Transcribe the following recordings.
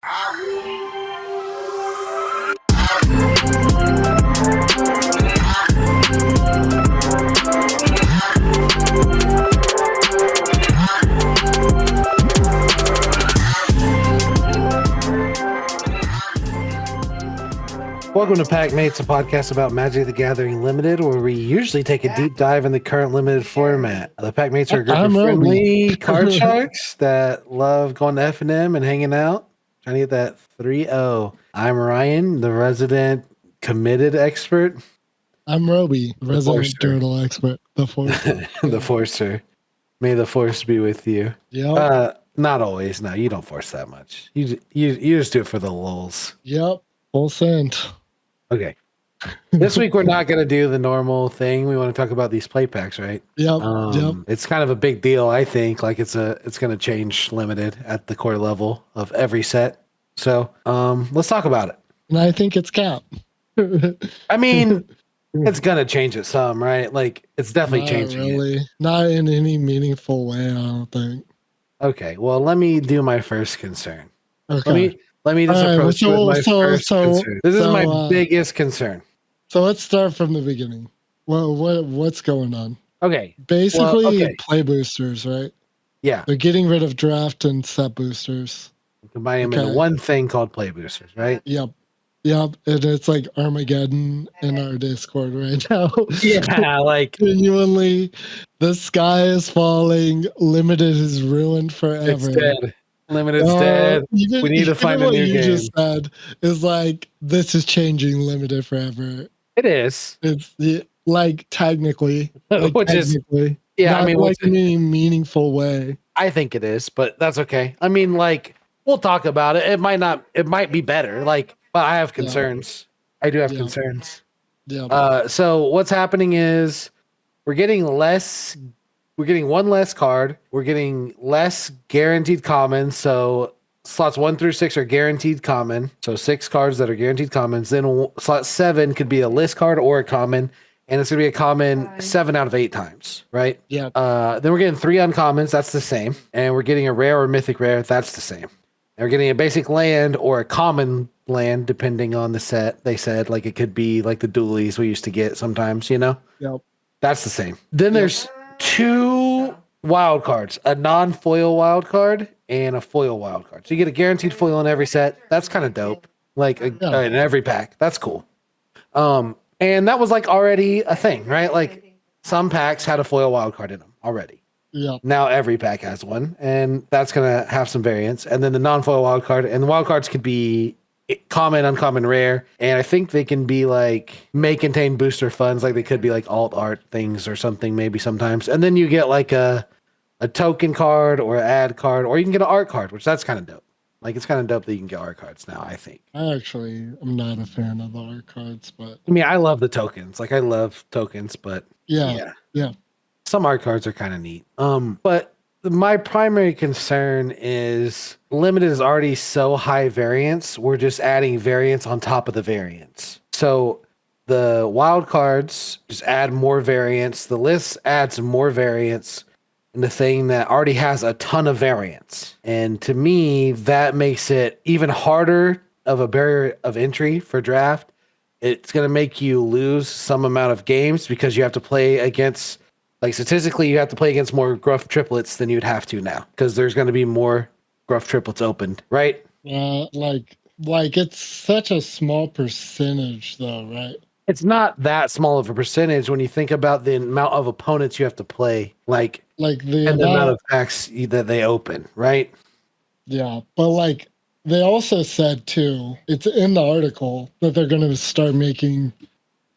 Welcome to Packmates, a podcast about Magic the Gathering Limited, where we usually take a deep dive in the current limited format. The Packmates are a group of friendly card sharks that love going to F&M and hanging out. Trying to get that 3-0. I'm Ryan, the resident committed expert. I'm Robi, the resident turtle expert. The Forcer. The Forcer. May the Force be with you. Yep. Not always. No, you don't force that much. You just do it for the lulz. Yep. Full send. Okay. This week we're not going to do the normal thing. We want to talk about these play packs, right? Yep. It's kind of a big deal, I think. Like it's going to change limited at the core level of every set. So let's talk about it. And I think it's cap. I mean, it's going to change it some, right? Like it's definitely changing. Really. Not in any meaningful way, I don't think. Okay. Well, let me do my first concern. Okay. Let me just approach with my first concern. This is my biggest concern. So let's start from the beginning. Well, what's going on? Okay. Basically, play boosters, right? Yeah. They're getting rid of draft and set boosters. Combine them into one thing called play boosters, right? Yep. And it's like Armageddon in our Discord right now. Yeah, like genuinely, the sky is falling. Limited is ruined forever. It's dead. Limited's dead. We need to find a new game. What you just said is like, this is changing Limited forever. It is. It's like technically. Which is, yeah, not I mean, like in any meaningful way. I think it is, but that's okay. I mean, like, we'll talk about it. It might be better. Like, but I have concerns. Yeah. I do have concerns. Yeah. So what's happening is we're getting one less card. We're getting less guaranteed common. So slots 1 through 6 are guaranteed common. So 6 cards that are guaranteed commons. Then slot 7 could be a list card or a common. And it's going to be a common 7 out of 8 times, right? Yeah. Then we're getting 3 uncommons. That's the same. And we're getting a rare or mythic rare. That's the same. And we're getting a basic land or a common land, depending on the set. They said, like, it could be like the dualies we used to get sometimes, you know? Yep. That's the same. Then there's 2 wild cards, a non-foil wild card and a foil wild card. So you get a guaranteed foil in every set. That's kind of dope. Like in every pack. That's cool. And that was like already a thing, right? Like some packs had a foil wild card in them already. Yeah. Now every pack has one, and that's going to have some variance. And then the non-foil wild card, and the wild cards could be common, uncommon, rare, and I think they can be like may contain booster funds, like they could be like alt art things or something maybe sometimes. And then you get like a token card or an ad card, or you can get an art card, which that's kind of dope. Like it's kind of dope that you can get art cards now, I think. I actually am not a fan of the art cards, but I mean, I love the tokens. Like I love tokens, but yeah. Some art cards are kind of neat. But my primary concern is limited is already so high variance. We're just adding variance on top of the variance. So the wild cards just add more variance. The list adds more variance in the thing that already has a ton of variance. And to me, that makes it even harder of a barrier of entry for draft. It's going to make you lose some amount of games because you have to play against, like statistically, you have to play against more gruff triplets than you'd have to now because there's going to be more gruff triplets opened, right? Like it's such a small percentage though, right? It's not that small of a percentage when you think about the amount of opponents you have to play, like the amount of packs that they open, right? Yeah, but like they also said too, it's in the article that they're going to start making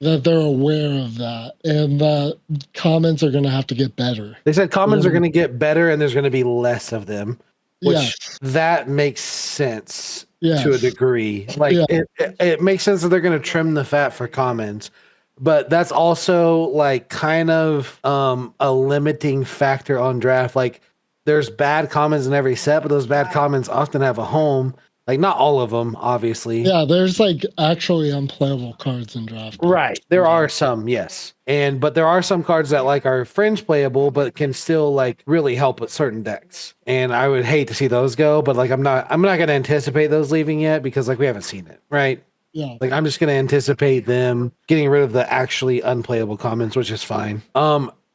that they're aware of that, and that commons are going to have to get better. They said commons are going to get better, and there's going to be less of them, which that makes sense to a degree. Like it makes sense that they're going to trim the fat for commons, but that's also like kind of a limiting factor on draft. Like there's bad commons in every set, but those bad commons often have a home. Like not all of them, obviously. Yeah, there's like actually unplayable cards in draft. Right. There are some, yes. But there are some cards that like are fringe playable, but can still like really help with certain decks. And I would hate to see those go, but like I'm not gonna anticipate those leaving yet because like we haven't seen it, right? Yeah. Like I'm just gonna anticipate them getting rid of the actually unplayable commons, which is fine.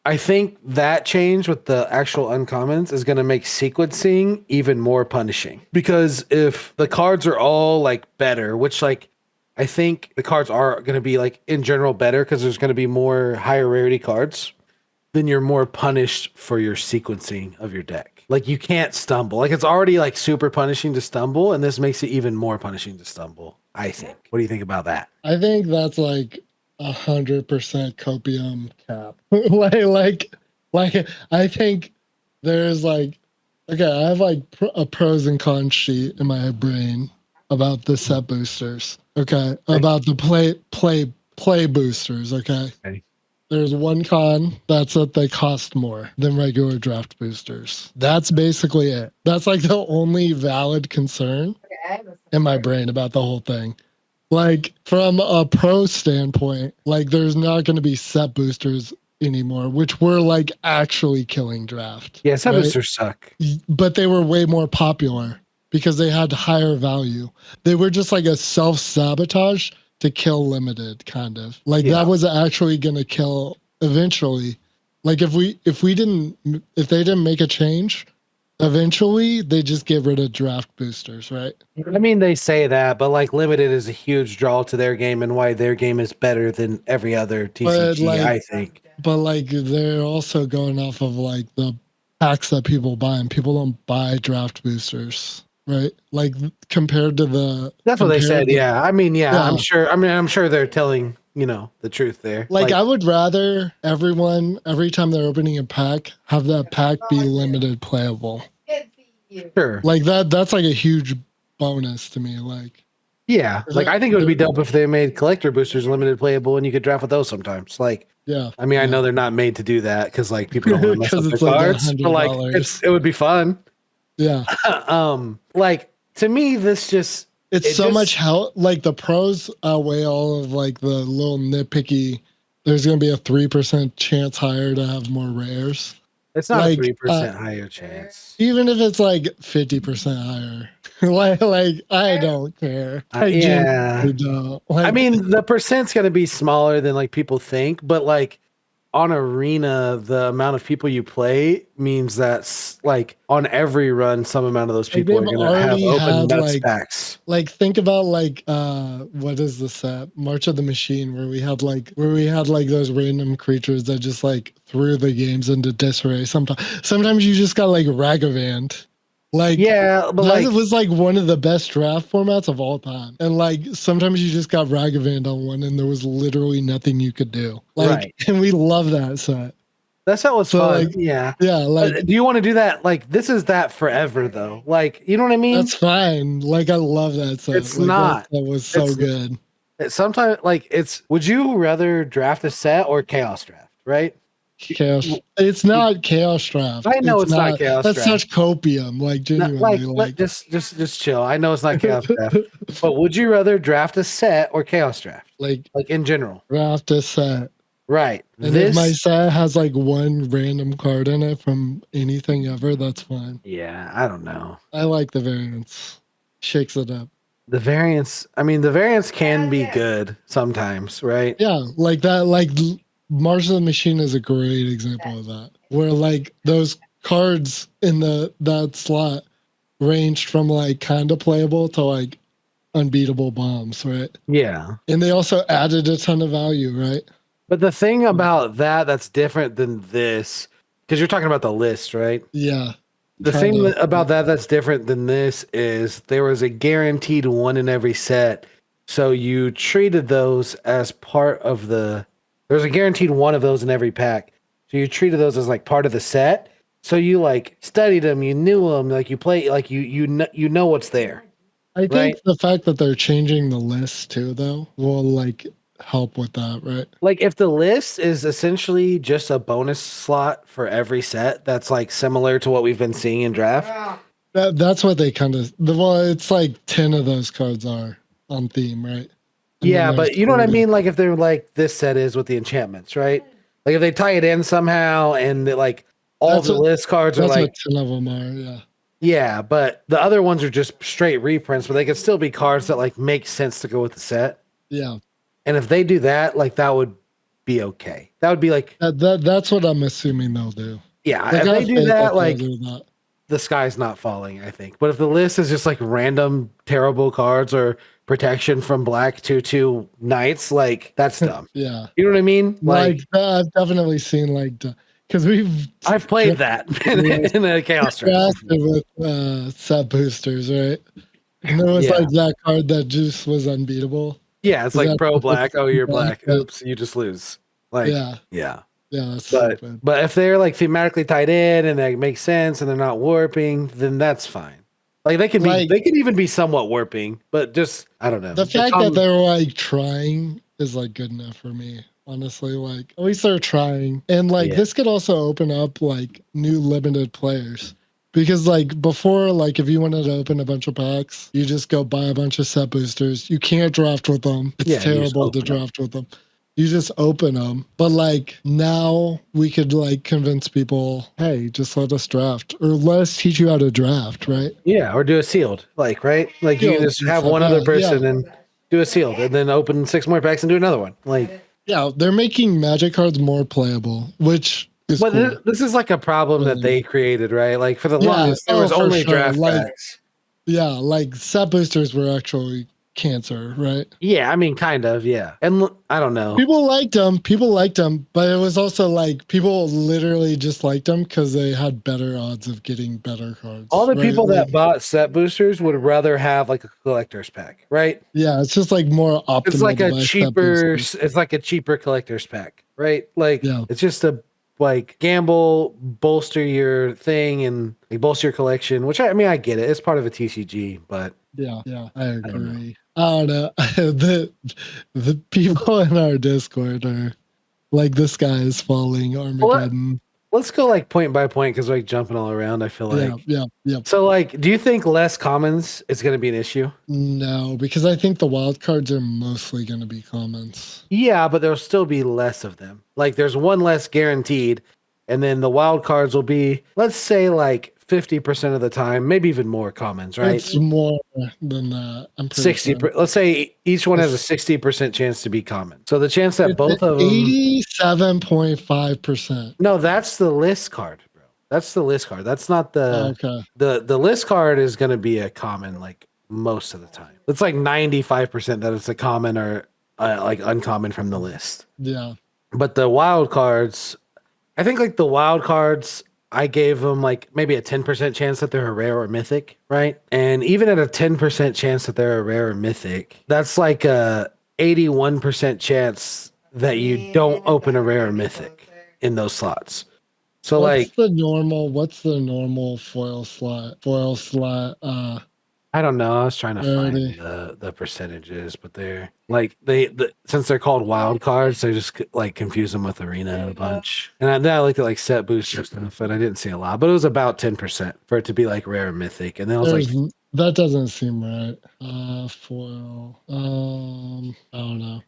I think that change with the actual uncommons is going to make sequencing even more punishing because if the cards are all like better, which like I think the cards are going to be like in general better because there's going to be more higher rarity cards, then you're more punished for your sequencing of your deck. Like you can't stumble. Like it's already like super punishing to stumble, and this makes it even more punishing to stumble, I think. What do you think about that? I think that's like 100% copium cap. like I think there's like, okay, I have like a pros and cons sheet in my brain about the set boosters. Okay, about the play boosters. Okay. There's one con, that's that they cost more than regular draft boosters. That's basically it. That's like the only valid concern in my brain about the whole thing. Like from a pro standpoint, like there's not going to be set boosters anymore, which were like actually killing draft. Yeah, set boosters suck. But they were way more popular because they had higher value. They were just like a self-sabotage to kill limited, kind of. Like that was actually going to kill eventually. Like if they didn't make a change, eventually they just get rid of draft boosters, right? I mean, they say that, but like limited is a huge draw to their game and why their game is better than every other TCG, I think. But like they're also going off of like the packs that people buy, and people don't buy draft boosters, right? Like compared to the That's what they said. Yeah. I mean, yeah, I'm sure. I mean, I'm sure they're telling, the truth there. Like I would rather everyone, every time they're opening a pack, have that pack be limited playable. Sure. Like that's like a huge bonus to me. Like, yeah, like I think it would be dope if they made collector boosters limited playable and you could draft with those sometimes. Like, yeah, I mean, I know they're not made to do that because like people don't want to mess up their cards, but like it would be fun. Yeah. Like to me, this just it's so much how like the pros outweigh all of like the little nitpicky. There's gonna be a 3% chance higher to have more rares. It's not like, a 3% higher chance. Even if it's like 50% higher. like I don't care. I yeah. Don't. Like, I mean, the percent's gonna be smaller than like people think, but like on Arena, the amount of people you play means that like on every run, some amount of those people are gonna have open nuts packs. Like think about like what is the set? March of the Machine, where we had like those random creatures that just like threw the games into disarray. Sometimes you just got like Ragavand. Like yeah, but that was like one of the best draft formats of all time. And like sometimes you just got Ragavand on one and there was literally nothing you could do. Like right. And we love that set. That set was fun. Like, yeah. Like do you want to do that? Like this is that forever though. Like you know what I mean? That's fine. Like I love that set. It's like, not. That was so good. Sometimes like would you rather draft a set or chaos draft, right? Chaos. It's not chaos draft. I know it's not chaos draft. That's such copium. Like genuinely. Like just chill. I know it's not chaos draft. But would you rather draft a set or chaos draft? Like in general. Draft a set. Right. And if my set has like one random card in it from anything ever, that's fine. Yeah, I don't know. I like the variance. Shakes it up. The variance can be good sometimes, right? Yeah, like that, like March of the Machine is a great example of that. Where like those cards in that slot ranged from like kind of playable to like unbeatable bombs, right? Yeah. And they also added a ton of value, right? But the thing about that's different than this, because you're talking about the list, right? Yeah. The thing about that's different than this is there was a guaranteed one in every set. So you treated those as part of there's a guaranteed one of those in every pack. So you treated those as like part of the set. So you like studied them, you knew them, like you play, like you know what's there. I think the fact that they're changing the list too, though, will like help with that, right? Like if the list is essentially just a bonus slot for every set, that's like similar to what we've been seeing in draft. That's what they kind of. Well, it's like 10 of those cards are on theme, right? And then Yeah, there's but you know what I 40. mean? Like if they're like this set is with the enchantments, right? Like if they tie it in somehow and like all That's the what list cards are that's like, what 10 of them are. Yeah. yeah, but the other ones are just straight reprints, but they could still be cards that like make sense to go with the set. Yeah. And if they do that, like that would be okay. That would be like, That's what I'm assuming they'll do. yeah, Like if I they have do faith that, they'll like do that. the sky's not falling, I think. But if the list is just like random terrible cards or protection from black 2/2 knights, like that's dumb. Yeah. You know what I mean? Like I've definitely seen because we've I've played that in a chaos draft. drafted with set boosters, right? And there was Yeah. like that card that just was unbeatable. Yeah, it's Is like that pro the black. Oh, you're black. Yeah. Oops, you just lose. Like, Yeah. yeah. Yeah, that's But stupid. if they're like thematically tied in and they make sense and they're not warping, then that's fine. Like they can Like- they can even be somewhat warping, but just I don't know. The fact that they're like trying is like good enough for me. Honestly, like at least they're trying. And like Yeah. this could also open up like new limited players. Because like before, like if you wanted to open a bunch of packs, you just go buy a bunch of set boosters. You can't draft with them. It's Yeah, you just terrible to open 'em. draft with them. You just open them. But like now we could like convince people, hey, just let us draft or let us teach you how to draft, right? Yeah, or do a sealed, like right, like you Sealed just and have stuff, one other yeah, person yeah. and do a sealed, and then open 6 more packs and do another one. Like, Yeah, they're making magic cards more playable, which is but cool. this is like a problem that they created, right? Like for the Yeah, longest, there oh, was for only sure, draft like- packs. Yeah, like set boosters were actually cancer, right? Yeah, I mean, kind of, yeah. And I don't know. People liked them, but it was also like people literally just liked them because they had better odds of getting better cards. All the right? people Like, that bought set boosters would rather have like a collector's pack, right? yeah, it's just like more optimal. It's like to a buy set cheaper. boosters. It's like a cheaper collector's pack, right? Like Yeah. it's just a like gamble, bolster your thing, and like bolster your collection. Which I mean, I get it. It's part of a TCG, but Yeah, I don't know. agree. I don't know. the people in our Discord are like, this guy is falling Armageddon. let's go like point by point because we're like jumping all around. I feel like. Yeah. So like, do you think less commons is going to be an issue? No, because I think the wild cards are mostly going to be commons. Yeah, but there'll still be less of them. Like there's one less guaranteed, and then the wild cards will be, let's say, like 50% of the time, maybe even more commons, right? It's more than that. I'm pretty 60. sure. Let's say each one has a 60% chance to be common. So the chance that It's both of them. 87.5%. No, that's the list card, bro. That's the list card. That's not the Okay. the list card is going to be a common like most of the time. It's like 95% that it's a common or like uncommon from the list. Yeah. But the wild cards, I think like the wild cards, I gave them like maybe a 10% chance that they're a rare or mythic, right? And even at a 10% chance that they're a rare or mythic, that's like a 81% chance that you don't open a rare or mythic in those slots. So What's the normal foil slot? I don't know. I was trying to Rarity. find the percentages, but they're like since they're called wild cards, they just like confuse them with arena a bunch. And then I looked at like set booster stuff, and I didn't see a lot, but it was about 10% for it to be like rare or mythic. And then I was like, that doesn't seem right. Foil. I don't know.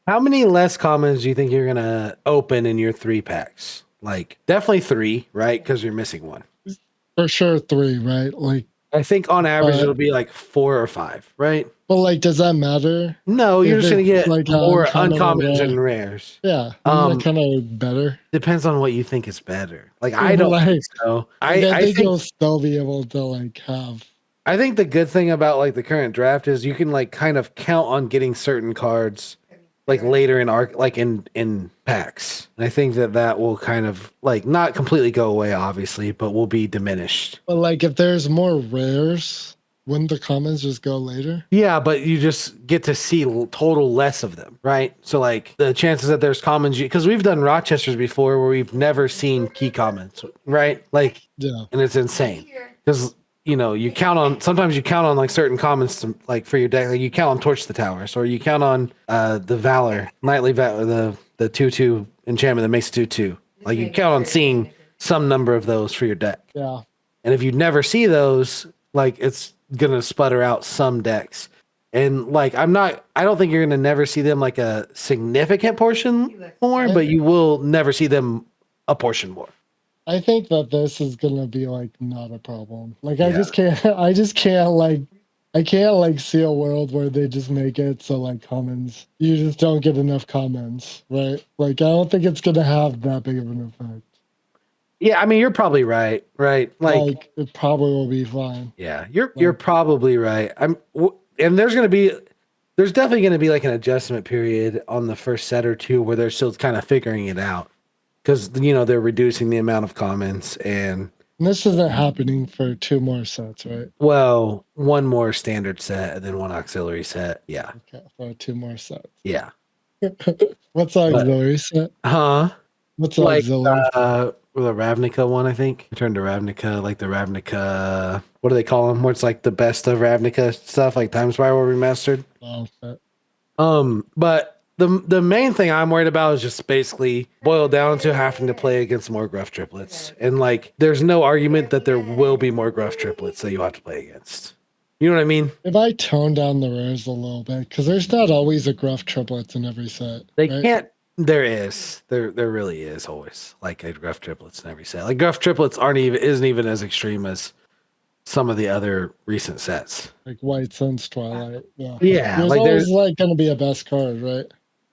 how many less commons do you think you're gonna open in your 3 packs? Like definitely 3, right? Because you're missing one. For sure 3, right? Like, I think on average it'll be like 4 or 5, right? but like, does that matter? No, you're If just gonna it's get like more uncommon or uncommons rare. and rares. Yeah. Um, Isn't that kind of better? Depends on what you think is better. Like I don't Like, think so. I I think think you'll still be able to like have. I think the good thing about like the current draft is you can like kind of count on getting certain cards like later in arc, like in packs. And I think that will kind of like not completely go away, obviously, but will be diminished. But like, if there's more rares, wouldn't the commons just go later? Yeah, but you just get to see total less of them, right? So like the chances that there's commons, because we've done Rochesters before where we've never seen key commons, right? Like, Yeah. and it's insane because you know sometimes you count on like certain commons to, like for your deck, like you count on Torch the Towers, or you count on the Valor Nightly Valor, the 2/2 enchantment that makes 2/2. Like you count on seeing some number of those for your deck, Yeah. and if you never see those, Like it's gonna sputter out some decks. And like I don't think you're gonna never see them like a significant portion more, but you will never see them a portion more. I think that this is gonna be like not a problem. Like I Yeah. just can't I just can't like I can't like see a world where they just make it so like commons you just don't get enough commons, right? Like I don't think it's gonna have that big of an effect. Yeah, I mean you're probably right, right? Like it probably will be fine. Yeah, you're probably right. And there's definitely going to be like an adjustment period on the first set or two where they're still kind of figuring it out because they're reducing the amount of comments and This isn't happening for 2 more sets, right? well, one more standard set and then one auxiliary set. Yeah, Okay, for 2 more sets. yeah. What's the auxiliary set? Huh? What's the Like auxiliary? the Ravnica one, I think. Return to Ravnica, like the Ravnica. What do they call them? Where it's like the best of Ravnica stuff, like Time Spiral Remastered. Oh, But the main thing I'm worried about is just basically boiled down to having to play against more gruff triplets. And like there's no argument that there will be more gruff triplets that you have to play against. You know what I mean? if I tone down the rares a little bit, because there's not always a gruff triplets in every set. They right? can't there is. There really is always like a gruff triplets in every set. Like gruff triplets isn't even as extreme as some of the other recent sets. Like White Sun's Twilight. Yeah. Yeah, There's like always like gonna be a best card, right?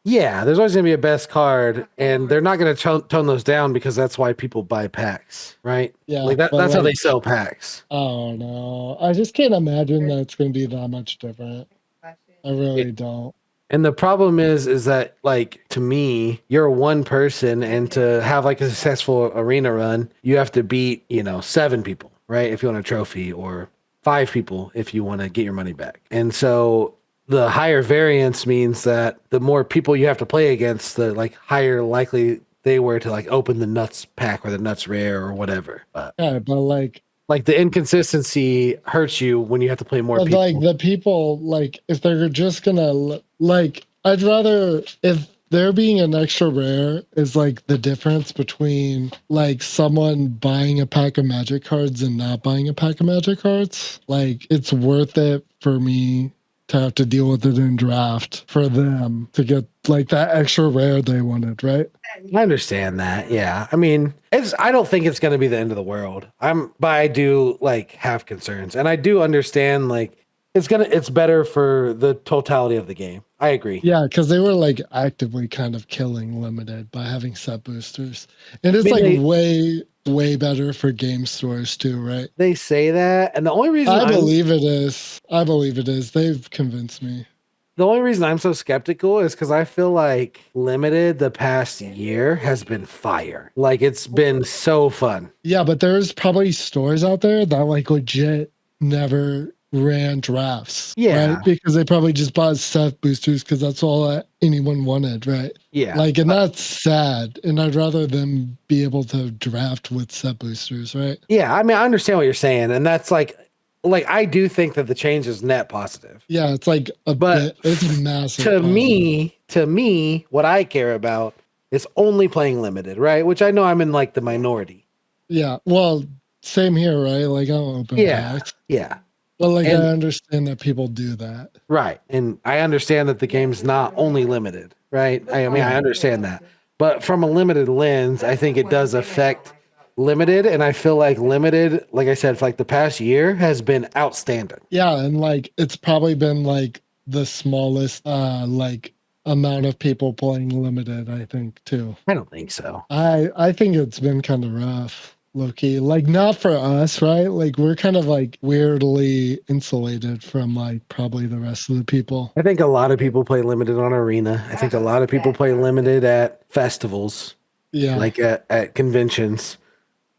yeah, there's always going to be a best card, and they're not going to tone those down because that's why people buy packs, right? Yeah. Like that's how they sell packs. Oh no. I just can't imagine that it's gonna be that much different. I really don't. And the problem is that like to me, you're one person, and to have like a successful arena run, you have to beat 7 people, right? If you want a trophy, or 5 people if you want to get your money back. And so the higher variance means that the more people you have to play against, the like higher likely they were to like open the nuts pack or the nuts rare or whatever. Yeah, but like the inconsistency hurts you when you have to play more people. like the people, like if they're just gonna like, I'd rather if there being an extra rare is like the difference between like someone buying a pack of magic cards and not buying a pack of magic cards. Like it's worth it for me to have to deal with it in draft for them to get like that extra rare they wanted, right? I understand that. Yeah. I mean, I don't think it's going to be the end of the world. But I do like have concerns, and I do understand like it's better for the totality of the game. I agree. Yeah, because they were like actively kind of killing limited by having set boosters. And it's like way better for game stores too, right? They say that, and the only reason I believe it is. I believe it is. They've convinced me. The only reason I'm so skeptical is because I feel like limited the past year has been fire. Like it's been so fun. Yeah, but there's probably stores out there that like legit never ran drafts. Yeah. Right? Because they probably just bought set boosters because that's all that anyone wanted, right? Yeah. Like, and that's sad. And I'd rather them be able to draft with set boosters, right? Yeah. I mean, I understand what you're saying. And that's like I do think that the change is net positive. Yeah, it's like it's massive. To me, what I care about is only playing limited, right? Which I know I'm in like the minority. Yeah. Well, same here, right? Like I don't open packs. Yeah. But like I understand that people do that. Right. And I understand that the game's not only limited, right? I mean, I understand that. But from a limited lens, I think it does affect limited, and I feel like limited, like I said, for like the past year has been outstanding. Yeah, and like it's probably been like the smallest like amount of people playing limited, I think, too. I don't think so. I think it's been kind of rough. Low-key, like not for us, right? Like we're kind of like weirdly insulated from like probably the rest of the people. I think a lot of people play limited on arena. I think a lot of people play limited at festivals. Yeah. Like at conventions.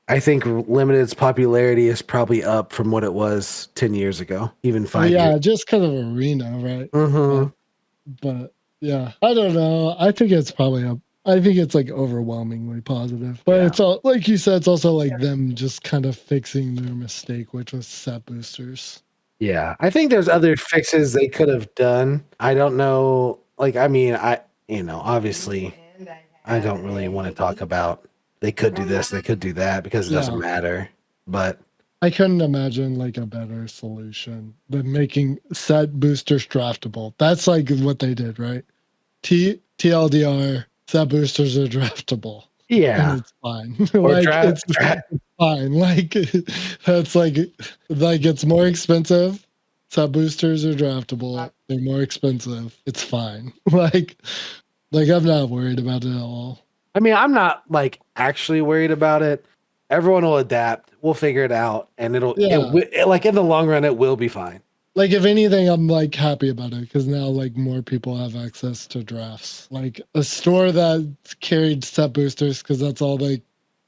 I think limited's popularity is probably up from what it was 10 years ago, even 5 years. Yeah, just kind of arena, right? Mm-hmm. But yeah, I don't know. I think it's probably up. I think it's like overwhelmingly positive. But it's all like you said, it's also like them just kind of fixing their mistake, which was set boosters. Yeah. I think there's other fixes they could have done. I don't know. Like, I mean, obviously I don't really want to talk about they could do this, they could do that because it doesn't matter. But I couldn't imagine like a better solution than making set boosters draftable. That's like what they did, right? TLDR, set boosters are draftable. And Yeah. it's fine. Or like draft. it's fine. Like that's like it's more expensive. Set boosters are draftable. They're more expensive. It's fine. Like I'm not worried about it at all. I mean, I'm not like actually worried about it. Everyone will adapt. We'll figure it out, and like in the long run, it will be fine. Like if anything, I'm like happy about it because now like more people have access to drafts. Like a store that carried set boosters because that's all they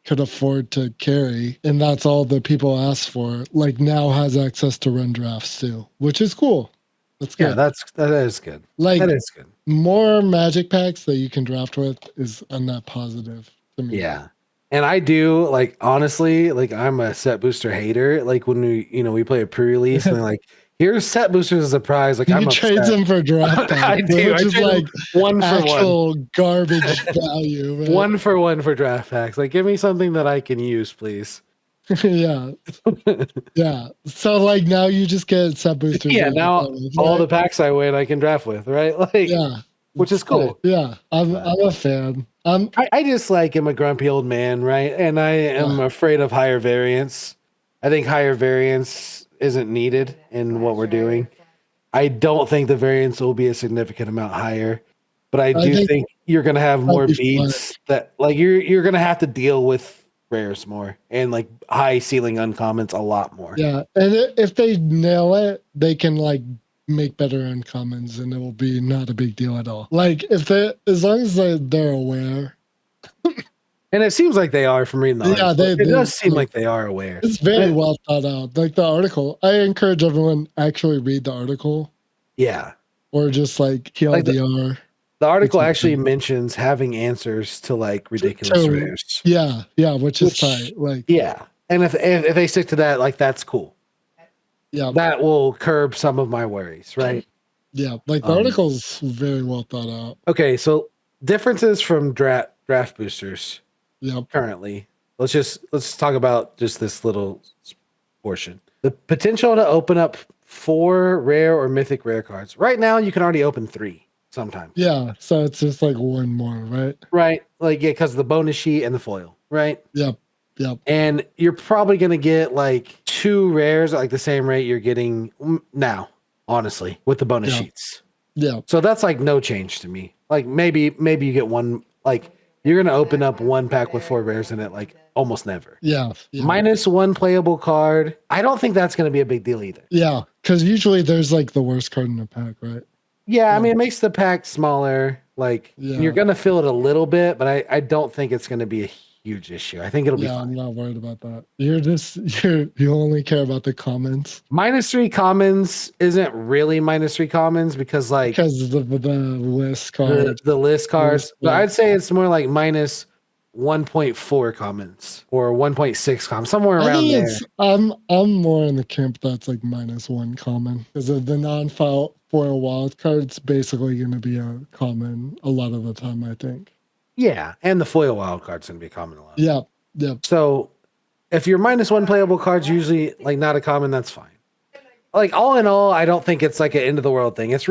could afford to carry, and that's all the people asked for. Like now has access to run drafts too, which is cool. That's good. Yeah, that is good. Like That is good. more magic packs that you can draft with is a net positive to me. Yeah. And I do like honestly, like I'm a set booster hater. Like when we play a pre-release and they're like, here's set boosters as a prize. Like I'm trade upset. them for draft packs. I do. Which is like one for actual garbage value. Right? One for draft packs. Like give me something that I can use, please. Yeah. Yeah. So like now you just get set boosters. Yeah, now all the packs I win I can draft with, right? Like yeah. Which is cool. Yeah. I'm a fan. I just like am a grumpy old man, right? And I am afraid of higher variance. I think higher variance isn't needed in what we're doing. I don't think the variance will be a significant amount higher, but I do think you're gonna have more beats that like you're gonna have to deal with rares more and like high ceiling uncommons a lot more. Yeah, and if they nail it, they can like make better uncommons, and it will be not a big deal at all. Like if they, as long as they're aware. And it seems like they are from reading the article. Yeah, it does seem like they are aware. It's very well thought out. Like the article, I encourage everyone actually read the article. Yeah, or just like TLDR. The article actually mentions having answers to like ridiculous rares. Yeah, which is tight. Like yeah, and if they stick to that, like that's cool. Yeah, that will curb some of my worries, right? Yeah, like the article's very well thought out. Okay, so differences from draft boosters. Yeah, currently, let's talk about just this little portion. The potential to open up 4 rare or mythic rare cards. Right now, you can already open 3. Sometimes. Yeah, so it's just like one more, right? Right. Like, yeah, because of the bonus sheet and the foil, right? Yep. And you're probably going to get like 2 rares at like the same rate you're getting now, honestly, with the bonus sheets. Yeah. So that's like no change to me. Like maybe you get one, like you're going to open up 1 pack with 4 rares in it, like almost never. Yeah. -1 playable card. I don't think that's going to be a big deal either. Yeah. Because usually there's like the worst card in the pack, right? Yeah, I mean, it makes the pack smaller. Like, you're going to feel it a little bit, but I don't think it's going to be a huge issue. I think it'll be fine. I'm not worried about that. You only care about the commons. -3 commons isn't really -3 commons because, like... Because the list cards. The list cards. But I'd say it's more like -1.4 commons or 1.6 commons, somewhere around there. I'm more in the camp that's like -1 common because the non-foil wild card's basically going to be a common a lot of the time, I think. Yeah, and the foil wild card's going to be common a lot. Yeah. So if your -1 playable card's usually like not a common, that's fine. Like all in all, I don't think it's like an end of the world thing. It's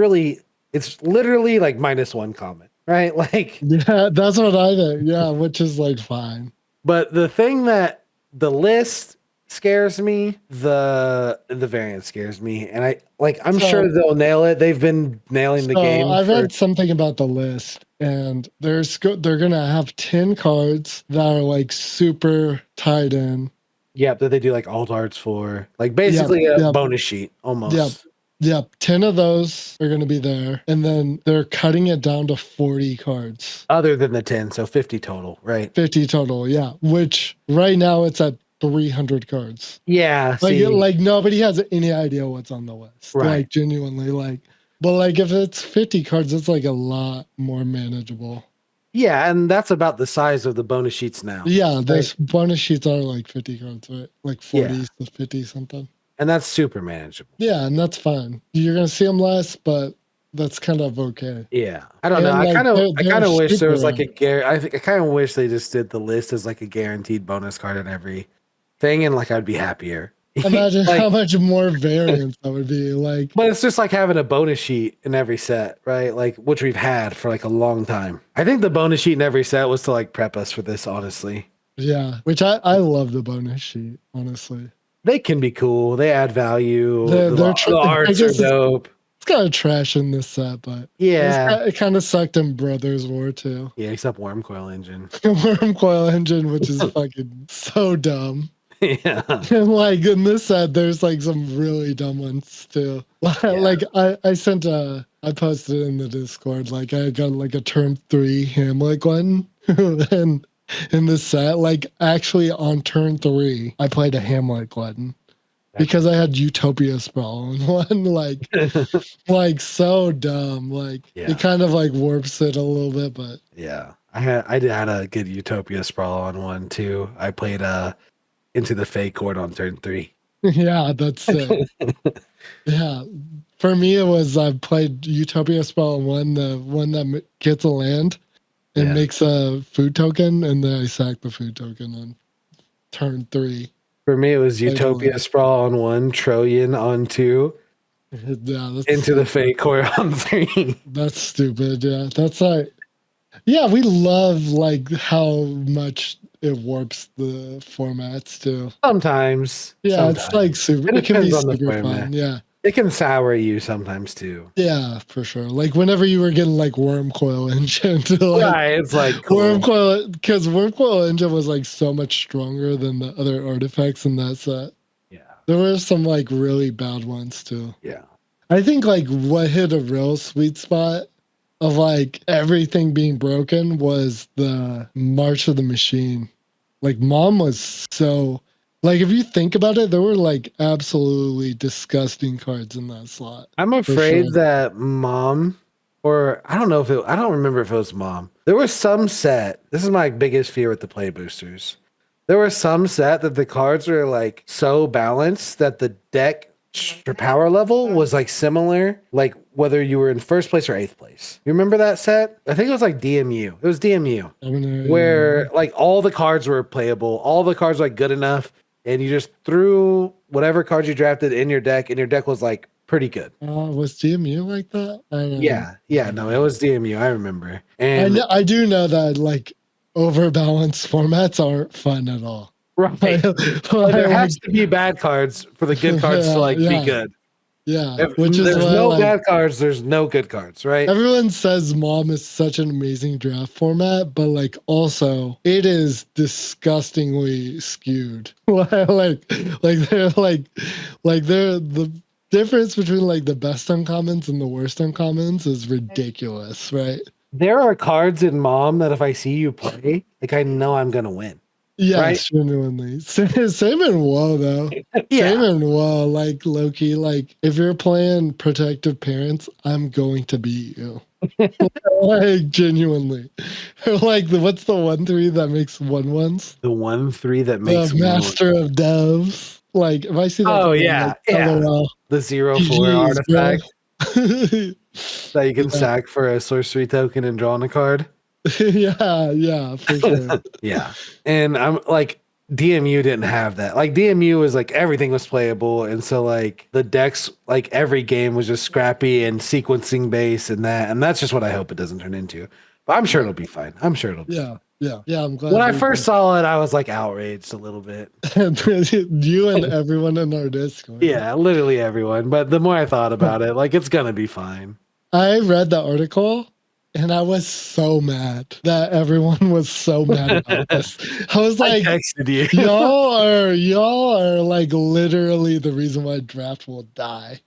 literally like -1 common, right? Like yeah, that's what I think. Yeah, which is like fine. But the thing that the list scares me, the variant scares me, and I'm sure they'll nail it. They've been nailing the game. I read something about the list, and they're gonna have 10 cards that are like super tied in. Yep, that they do like alt arts for, like basically a bonus sheet almost. Yep, 10 of those are going to be there, and then they're cutting it down to 40 cards. Other than the 10, so 50 total, right? 50 total, yeah. Which right now it's at 300 cards. Yeah, like nobody has any idea what's on the list. Right. Like genuinely, like, but like if it's 50 cards, it's like a lot more manageable. Yeah, and that's about the size of the bonus sheets now. Yeah, those bonus sheets are like 50 cards, right? Like 40 to 50 something. And that's super manageable. Yeah, and that's fine. You're gonna see them less, but that's kind of okay. Yeah, I don't know. I kind of wish there was like I kind of wish they just did the list as like a guaranteed bonus card in every thing, and like I'd be happier. Imagine Like, how much more variance that would be. Like, but it's just like having a bonus sheet in every set, right? Like, which we've had for like a long time. I think the bonus sheet in every set was to like prep us for this, honestly. yeah, which I love the bonus sheet, honestly. They can be cool. They add value. The I arts are guess dope. it's kind of trash in this set, but Yeah. it kind of sucked in Brothers War too. Yeah, except Worm Coil Engine. Worm Coil Engine, which is fucking so dumb. Yeah. And like in this set, there's like some really dumb ones too. Like I posted in the Discord, like I got like a turn 3 Hamlet one. And in this set, like actually on turn 3, I played a Hamlet Glutton because I had Utopia Sprawl on one. Like so dumb. Like Yeah. it kind of like warps it a little bit, but Yeah. I did had a good Utopia Sprawl on one too. I played Into the Fey Court on turn 3. yeah, that's it. Yeah. For me, it was I played Utopia Sprawl on one, the one that gets a land and makes a food token, and then I sack the food token on turn 3. For me, it was Utopia Sprawl on 1, Trojan on 2, Yeah, that's Into the Fey Court on 3. That's stupid. Yeah, that's like, yeah, we love like how much it warps the formats too. Sometimes. Yeah, sometimes. it's like super. It can be super fun. Yeah. It can sour you sometimes too. Yeah, for sure. Like whenever you were getting like Worm Coil Engine to like, right, it's like cool. Worm Coil, because Worm Coil Engine was like so much stronger than the other artifacts in that set. Yeah. There were some like really bad ones too. Yeah. I think like what hit a real sweet spot of like everything being broken was the March of the Machine. Like Mom was so like if you think about it, there were like absolutely disgusting cards in that slot. I'm afraid that Mom, or I don't know if I don't remember if it was Mom. There was some set. This is my biggest fear with the play boosters. There was some set that the cards were like so balanced that the deck power level was like similar, like whether you were in first place or 8th place. You remember that set? I think it was like DMU. It was DMU where like all the cards were playable, all the cards were like good enough, and you just threw whatever cards you drafted in your deck, and your deck was like pretty good. Was DMU like that? Yeah, no, it was DMU. I remember, and I do know that like overbalanced formats aren't fun at all. Right. There has to be bad cards for the good cards to like be good. Yeah. Which is there's no bad cards, there's no good cards, right? Everyone says Mom is such an amazing draft format, but like also it is disgustingly skewed. they're the difference between like the best uncommons and the worst uncommons is ridiculous, right? There are cards in Mom that if I see you play, like I know I'm gonna win. Yeah, right? Genuinely. Same in WoW though. Yeah. Same in WoW, like Loki. Like if you're playing Protective Parents, I'm going to beat you. Like genuinely. Like what's the 1/3 that makes 1/1s? The 1/3 that makes Master of Doves. Like if I see that. Oh yeah, the 0/4 artifact that you can sack for a sorcery token and draw on a card. yeah, for sure. Yeah. And I'm like, DMU didn't have that. Like DMU was like everything was playable. And so like the decks, like every game was just scrappy and sequencing based and that. And that's just what I hope it doesn't turn into. But I'm sure it'll be fine. I'm sure it'll be fine. Yeah, I'm glad. When I first saw it, I was like outraged a little bit. You and everyone in our Discord. Yeah, literally everyone. But the more I thought about it, like it's gonna be fine. I read the article and I was so mad that everyone was so mad about this. I was like, I texted you. y'all are like literally the reason why draft will die.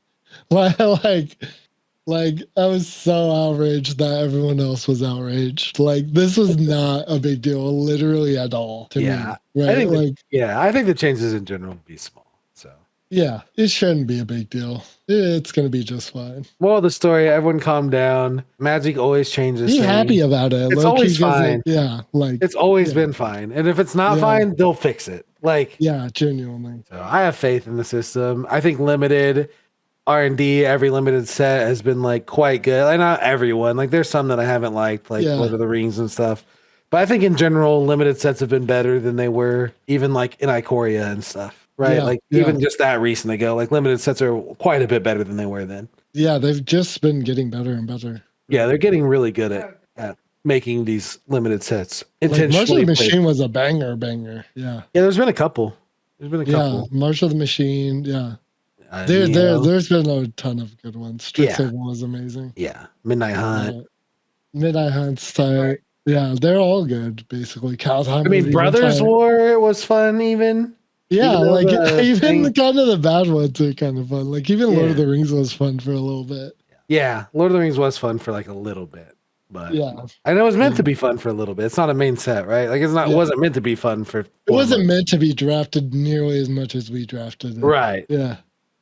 Like I was so outraged that everyone else was outraged. Like this was not a big deal, literally at all to me. Right? I think the changes in general will be small. So yeah, it shouldn't be a big deal. It's gonna be just fine. Well, the story, everyone calm down. Magic always changes. Be happy about it. It's always fine. It's always been fine. And if it's not fine, they'll fix it. Like genuinely. So I have faith in the system. I think limited R&D, every limited set has been like quite good. Like not everyone. Like there's some that I haven't liked, like Lord of the Rings and stuff. But I think in general, limited sets have been better than they were even like in Ikoria and stuff. right? Yeah, Like even just that recent ago, like limited sets are quite a bit better than they were then. Yeah, they've just been getting better and better. Yeah, they're getting really good at making these limited sets Like March of intentionally. the Machine was a banger. Yeah. Yeah, there's been a couple. Yeah, March of the Machine. Yeah. Neo. There's been a ton of good ones. Strixhaven was amazing. Yeah, Midnight Hunt. Midnight Hunt's tight. Yeah, they're all good, basically. Kaldheim. I mean, Brothers War was fun even. Yeah, Even like the even thing- kind of the bad ones are kind of fun. Like even Lord of Yeah. the Rings was fun for a little bit. Yeah, Lord of the Rings was fun for like a little bit, but Yeah, I know it was meant to be fun for a little bit. It's not a main set, right? Like it's not. Yeah. It wasn't meant to be fun for. it 4 wasn't months. meant to be drafted nearly as much as we drafted it. Right. Yeah, It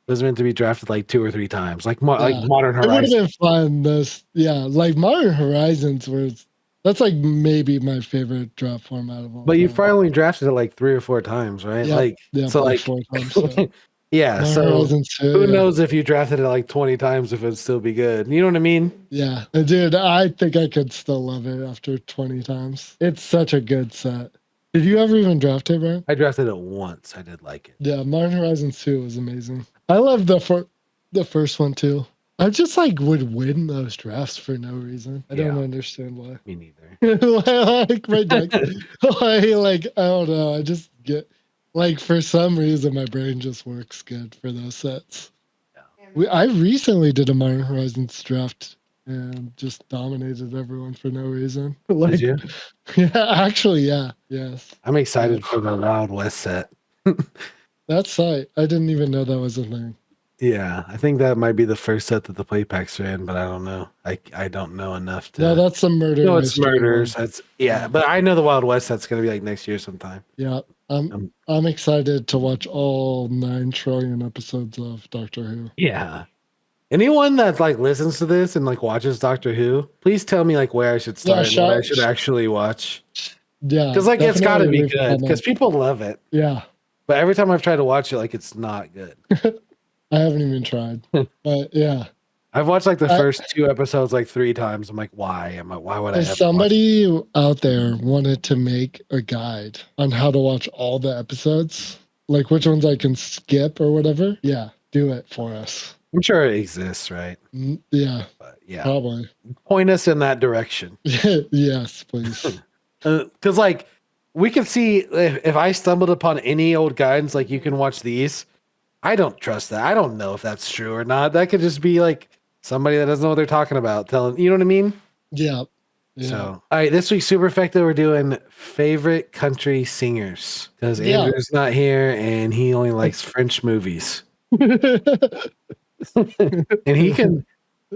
was meant to be drafted like 2 or 3 times, like Yeah. like Modern it would have Horizons. been fun. Like Modern Horizons was. That's like maybe my favorite draft format of all. But you've time. probably only drafted it like 3 or 4 times, right? Yeah, Like yeah, so, probably like 4 times. So. yeah. Modern So Horizons too, who yeah. knows if you drafted it like 20 times if it'd still be good? You know what I mean? Yeah, and dude, I think I could still love it after 20 times. It's such a good set. Did you ever even draft it, Brian? I drafted it once. I did like it. Yeah, Modern Horizons 2 was amazing. I love the first one too. I just like would win those drafts for no reason. I don't Yeah. understand why. Me neither. Like my deck, like I don't know. I just get like for some reason my brain just works good for those sets. I recently did a Modern Horizons draft and just dominated everyone for no reason. Like, Did you? yeah, actually, yeah, yes. I'm excited for the Wild West set. That's tight. I didn't even know that was a thing. Yeah, I think that might be the first set that the play packs are in, but I don't know. I don't know enough to. No, that's some murder. No, it's mystery murders. one. That's yeah, but I know the Wild West set's gonna be like next year sometime. Yeah, I'm excited to watch all 9 trillion episodes of Doctor Who. Yeah. Anyone that like listens to this and like watches Doctor Who, please tell me like where I should start and what I should actually watch. Yeah, Because like it's got to definitely be leave a good comment. because people love it. Yeah, But every time I've tried to watch it, like it's not good. I haven't even tried, but yeah. I've watched like the first 2 episodes like 3 times. I'm like, why? Why would I? If somebody out there wanted to make a guide on how to watch all the episodes, like which ones I can skip or whatever, yeah, do it for us. I'm sure it exists, right? Yeah, But yeah, probably. point us in that direction. Yes, please. Because like we can see if I stumbled upon any old guidance, like you can watch these. I don't trust that. I don't know if that's true or not. That could just be like somebody that doesn't know what they're talking about telling, you know what I mean? Yeah. So, all right, this week's Super Effective, we're doing favorite country singers because Andrew's not here and he only likes French movies. And he can,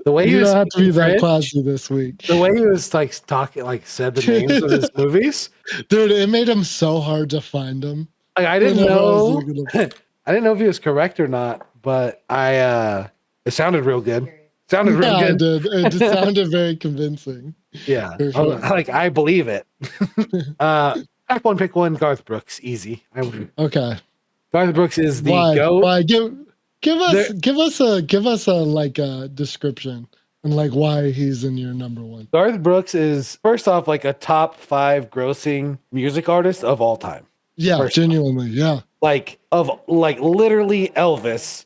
the way You he was don't have to be that French, classy this week. the way he was like talking, like said the names of his movies. Dude, it made him so hard to find them. Like I didn't Whenever I was know, looking up- I didn't know if he was correct or not, but it sounded real good. Sounded real Yeah, good. dude, it just sounded very convincing. Yeah, For sure. like I believe it. Pick one. Garth Brooks, easy. Okay. Garth Brooks is the Why? GOAT. Why? Give us a like a description and like why he's in your number 1. Garth Brooks is first off like a top 5 grossing music artist of all time. Yeah, First genuinely. Yeah. Like literally Elvis,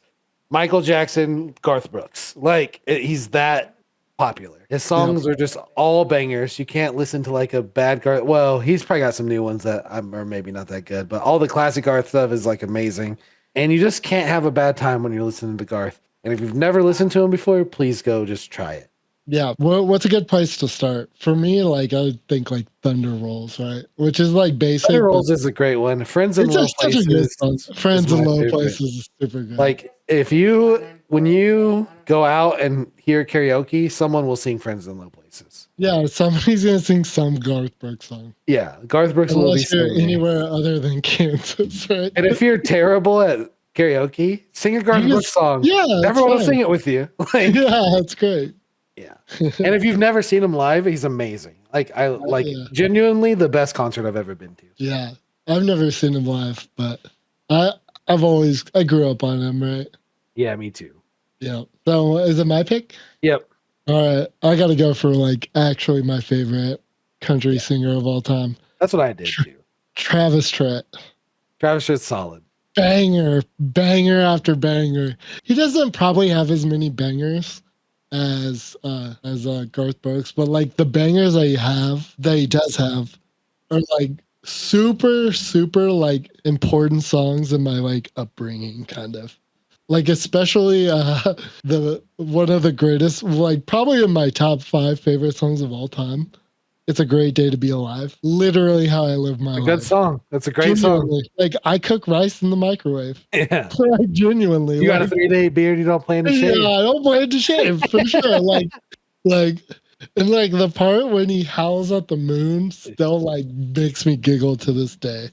Michael Jackson, Garth Brooks. Like he's that popular. His songs are just all bangers. You can't listen to like a bad Garth. Well, he's probably got some new ones that are maybe not that good, but all the classic Garth stuff is like amazing. And you just can't have a bad time when you're listening to Garth. And if you've never listened to him before, please go just try it. Yeah. What's a good place to start? For me, like I would think like Thunder Rolls, right? Which is like basic. Thunder Rolls is a great one. Friends in Low such a good Places. song. Friends is in my Low favorite. Places is super good. Like when you go out and hear karaoke, someone will sing Friends in Low Places. yeah, somebody's gonna sing some Garth Brooks song. Yeah, Garth Brooks will be Unless you're singing. anywhere other than Kansas, right? And if you're terrible at karaoke, sing a Garth You Brooks just- song. yeah, that's everyone will fine. sing it with you. Like, Yeah, that's great. yeah. And if you've never seen him live, he's amazing. Like Yeah. genuinely the best concert I've ever been to. Yeah, I've never seen him live, but I grew up on him, right? Yeah, me too. Yeah. So is it my pick? Yep. All right, I got to go for like actually my favorite country singer of all time, That's what I did too. Travis Tritt. Travis Tritt's solid. banger after banger. He doesn't probably have as many bangers as Garth Brooks, but like the bangers that he does have are like super like important songs in my like upbringing, kind of. Like especially the one of the greatest, like probably in my top 5 favorite songs of all time. It's a great day to be alive. Literally how I live my A life. good song. That's a great Genuinely, song. like I cook rice in the microwave. Yeah. Like genuinely, You got a like 3-day beard. You don't plan to yeah, shave. I don't plan to shave for sure. Like, and like the part when he howls at the moon still like makes me giggle to this day.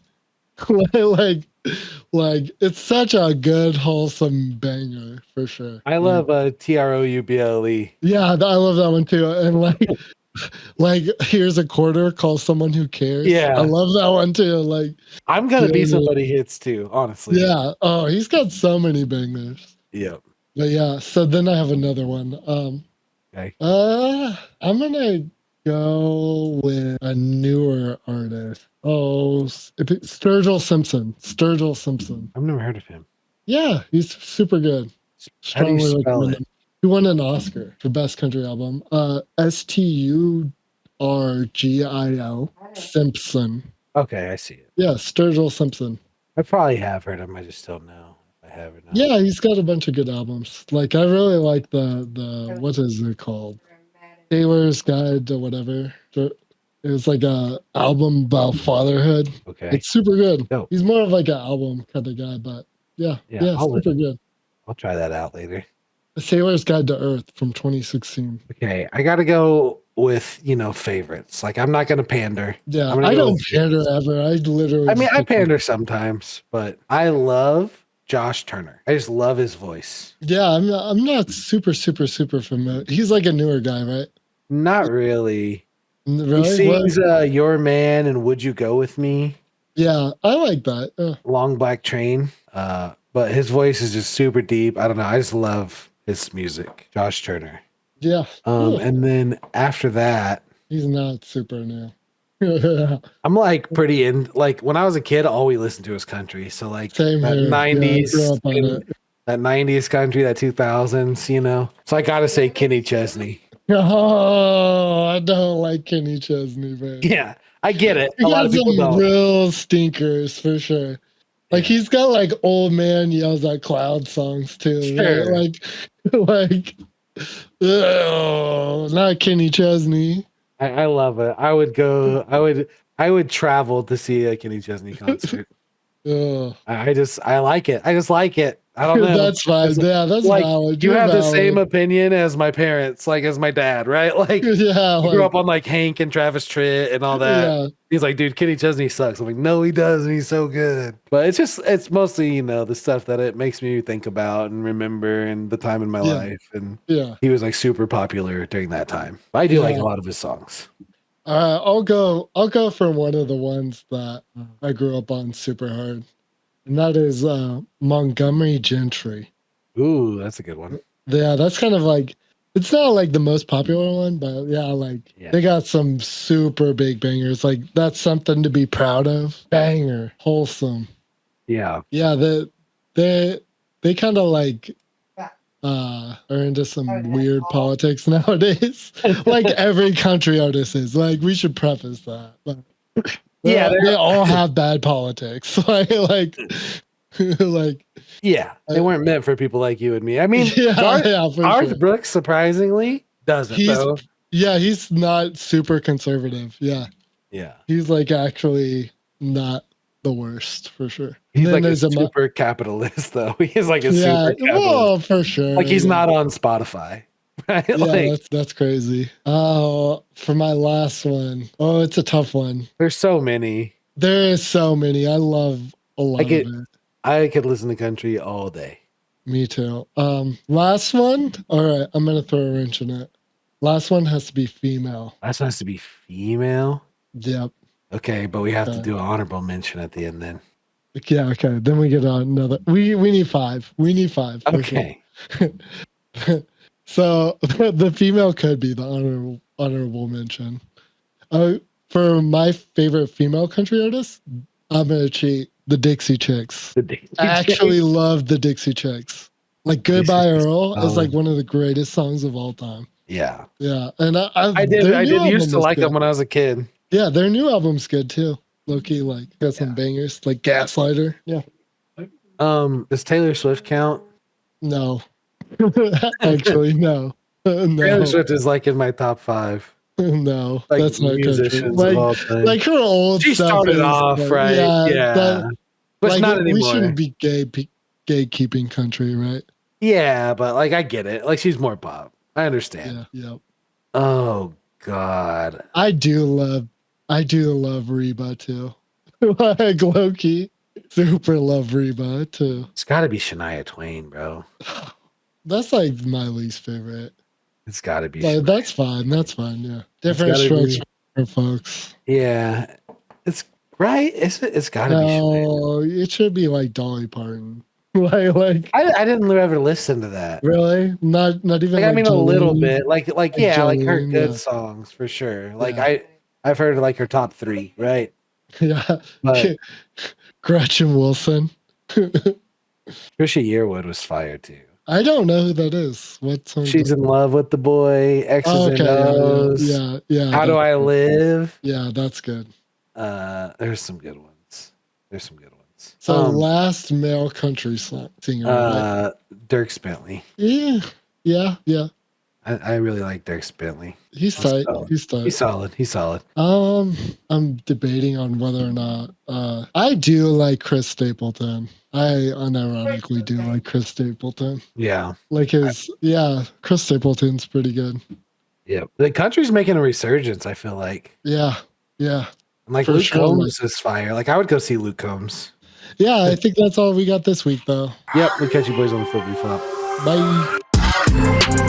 like, like it's such a good wholesome banger for sure. I love Trouble. Yeah, I love that one too. And like here's a quarter, call someone who cares. Yeah. I love that one too. Like I'm gonna be somebody hits too, honestly. yeah. Oh, he's got so many bangers. Yep. But yeah, so then I have another one. Okay. I'm gonna go with a newer artist. Oh, Sturgill Simpson. Sturgill Simpson. I've never heard of him. Yeah, he's super good. How do you Strongly spell recommend it? him. He won an Oscar for Best Country Album. Sturgio Simpson. Okay, I see it. Yeah, Sturgill Simpson. I probably have heard him. I just don't know if I have or not. Yeah, he's got a bunch of good albums. Like I really like the what is it called? Taylor's Guide to whatever. It was like a album about fatherhood. Okay. It's super good. Dope. He's more of like an album kind of guy, but yeah, super good. I'll try that out later. The Sailor's Guide to Earth from 2016. Okay, I gotta go with favorites. Like I'm not gonna pander. Yeah, I'm gonna I go don't with pander favorites. ever. I literally. I mean, I stick with- pander sometimes, but I love Josh Turner. I just love his voice. Yeah, I'm not super familiar. He's like a newer guy, right? Not really. Really? He sings Your Man and Would You Go With Me? Yeah, I like that. Long Black Train. But his voice is just super deep. I don't know. I just love his music. Josh Turner. Yeah. And then after that, he's not super new. I'm like pretty in, like when I was a kid, all we listened to was country. So like Same that here. 90s, Yeah, I grew up on it. that 90s country, that 2000s. So I gotta say Kenny Chesney. Oh, I don't like Kenny Chesney, man. Yeah, I get it. He A lot got of people some don't. real stinkers for sure. Like he's got like old man yells at cloud songs too. Sure. Right? Like not Kenny Chesney. I love it. I would travel to see a Kenny Chesney concert. I like it. I just like it. I don't know. That's fine. Yeah, that's like valid. you You're have the valid. same opinion as my parents, like as my dad, right? Like yeah, you grew up on like Hank and Travis Tritt and all that. Yeah. He's like, dude, Kenny Chesney sucks. I'm like, no, he doesn't. He's so good. But it's mostly, the stuff that it makes me think about and remember and the time in my life. And he was like super popular during that time. But I do like a lot of his songs. I'll go for one of the ones that I grew up on super hard. And that is Montgomery Gentry. Ooh, that's a good one. Yeah, that's kind of like, it's not like the most popular one, but they got some super big bangers. Like that's something to be proud of. Banger, wholesome. Yeah. Yeah, they kind of like are into some weird politics nowadays. Like every country artist is. Like we should preface that. But they all have bad politics. like yeah, they weren't meant for people like you and me. I mean, Garth sure. Brooks surprisingly doesn't. He's not super conservative. Yeah, he's like actually not the worst for sure. He's like a super capitalist, though. He's like a super capitalist. Well, for sure. Like he's not on Spotify. Right? Yeah, that's crazy. Oh, for my last one. Oh, it's a tough one. There's so many. There is so many. I love a lot of it. I could listen to country all day. Me too. Last one. All right, I'm gonna throw a wrench in it. Last one has to be female. Last one has to be female. Yep. Okay, but we have to do an honorable mention at the end then. Yeah. Okay. Then we get on another. We need 5. We need 5. Okay. So the female could be the honorable mention. For my favorite female country artist, I'm gonna cheat. The Dixie Chicks. The Dixie I actually Chicks. love the Dixie Chicks. Like Goodbye Earl is like one of the greatest songs of all time. Yeah. Yeah. And I did used to like them when I was a kid. Yeah, their new album's good too. Low-key, like got some bangers, like Gaslighter. Yeah. Does Taylor Swift count? No. Actually, no. No. Taylor Swift is like in my top 5. No, Like that's not musicians country. of all time. Like her old she stuff started is, off like, right. Yeah. But like, not anymore. We shouldn't be gatekeeping country, right? Yeah, but like I get it. Like she's more pop. I understand. Yeah. Oh God. I do love Reba too. Like low-key. Super love Reba too. It's gotta be Shania Twain, bro. That's like my least favorite. It's gotta be Like, that's fine. Yeah. Different strokes for folks. Yeah. It's right. It's gotta be Shania. No, it should be like Dolly Parton. like I didn't ever listen to that. Really? Not even like I mean Jolene, a little bit. Like yeah, Jolene, like her good yeah. songs for sure. Like Yeah. I've heard like her top 3, right? Yeah. But Gretchen Wilson. Trisha Yearwood was fire too. I don't know who that is. What song? She's in love with the boy. X's and O's. Yeah. How do I live? Yeah, that's good. There's some good ones. So last male country singer. Right? Dierks Bentley. Yeah. I really like Dierks Bentley. He's tight. He's solid. I'm debating on whether or not I do like Chris Stapleton. I unironically do like Chris Stapleton. Yeah. Like Chris Stapleton's pretty good. Yeah. The country's making a resurgence, I feel like. Yeah. Like Luke Combs is fire. Like I would go see Luke Combs. Yeah, I think that's all we got this week though. Yep, we'll catch you boys on the Football Flop. Bye.